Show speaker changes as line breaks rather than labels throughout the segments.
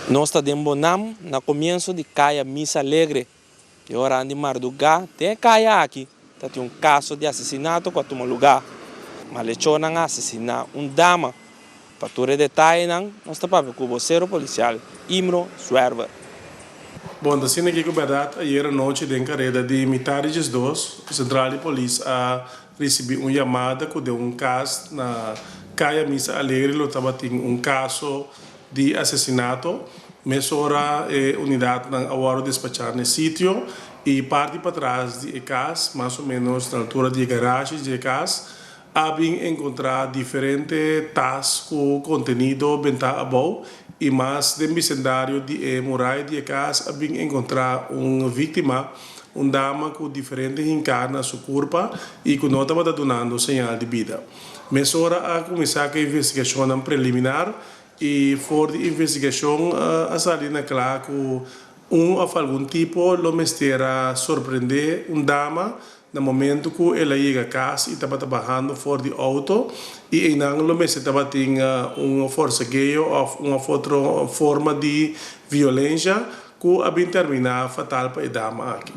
Nós estamos em Bonam, no começo de Caia Missa Alegre. E ora de Mardugá, tem Caia aqui. Tem um caso de assassinato com um lugar. Malhechona assassinar dama. Para todo detalhe, nós estamos com o vocero policial, Imro Swerver.
Bom, assim aqui com a verdade, ayer à noite, de carreira de Mitares 2, a Central de Polícia a receber uma chamada que deu caso na Caia Missa Alegre, lo estava tendo caso de assassinato. Mesora unidade na agora despachar no sítio e parte para trás de caso, mais ou menos na altura de garagem de caso, havem encontrado diferentes tas com conteúdo bem bom e mais de vecindário de Moraes de casa havem encontrado uma vítima, uma dama com diferentes encarnações na sua corpo e que não estava dando sinal de vida. Mesora a começar a investigação preliminar e for de investigação a sair na claro que algum tipo lo mestera surpreender dama no momento que ela chega a casa e estava trabalhando fora de auto e em lo mestera estava tendo uma força gay ou uma outra forma de violência que havia terminado fatal para a dama aqui.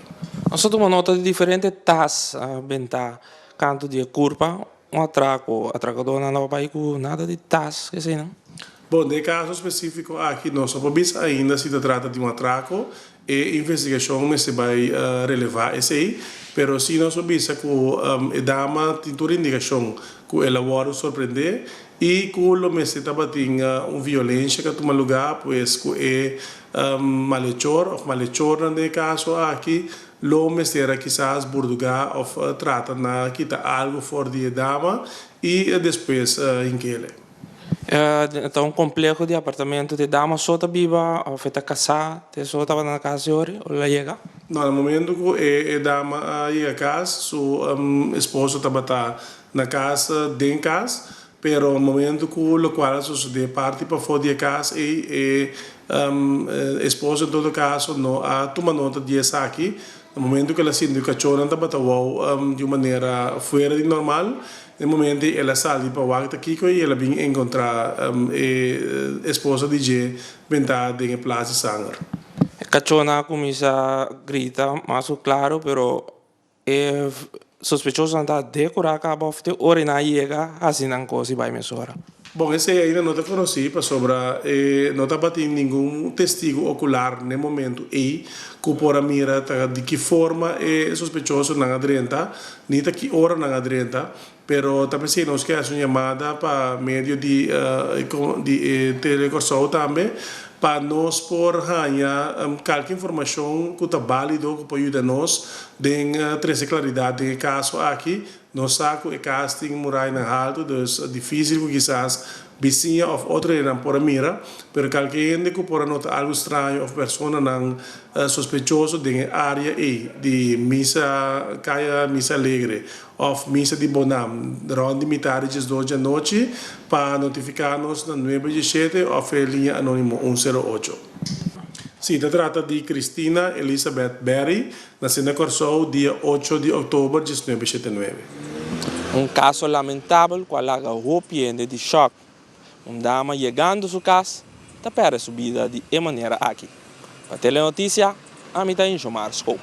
Nós temos nota de diferentes taxas, benta canto de curva, atracador não vai com nada de taxas, que sei não?
Bom, no caso específico aqui, nós não sabemos ainda se trata de atraco e a investigação se vai relevar esse aí, mas se nós sabemos que a dama tem toda a indicação que ela vai surpreender e que o mestre estava tendo uma violência que toma lugar, pois que é malhechor no caso aqui, o mestre era quizás burdugar ou trata na quita algo fora de dama e depois em que ele.
Então, um complexo de apartamento de dama só está viva, ou feita casar, só estava na casa hoje, ou ela chega?
No, no momento que a dama chega a casa, seu esposo estava na casa, dentro da casa, pero no momento que o qual sucede parte para fora da casa e o esposo, em todo caso, não toma nota disso aqui. No momento que ela se indica que ela estava de maneira fora de normal, no momento ela sai para o aqui e ela vem encontrar a esposa de Jay bentada em Plaza Sangar.
A cachona começa a gritar, mais claro, pero é sospechoso andar decorar a bofte, ora não chega, assim não coisa vai mesora.
Bom, esse ainda não te conheci, para sobre, não está batendo nenhum testigo ocular no momento e que por mira de que forma é sospechoso não adrenta, nem de que hora não adrenta, pero também se nós queremos uma chamada para meio de telecorso também, para nós por ganhar qualquer informação que está válido que pode ajudar nós de trazer claridade no caso aqui. Nós sabemos que o caso tem morar na alto, então é difícil que quizás vizinha ou outra não por mira, mas qualquer gente que por notar algo estranho ou pessoa não sospechoso de área de missa Caia Missa Alegre ou missa de Bonam, ronde Mitares 2 da noite, para notificar-nos na 917 ou a linha anônimo 108. Sim, se trata de Cristina Elizabeth Berry, nascida em Corsou, dia 8 de outubro de 1979.
Um caso lamentável com a arrepiante de choque. Uma dama chegando a sua casa, está perdendo sua vida de maneira aqui. Para a telenotícia, a mim está em Jomar Scope.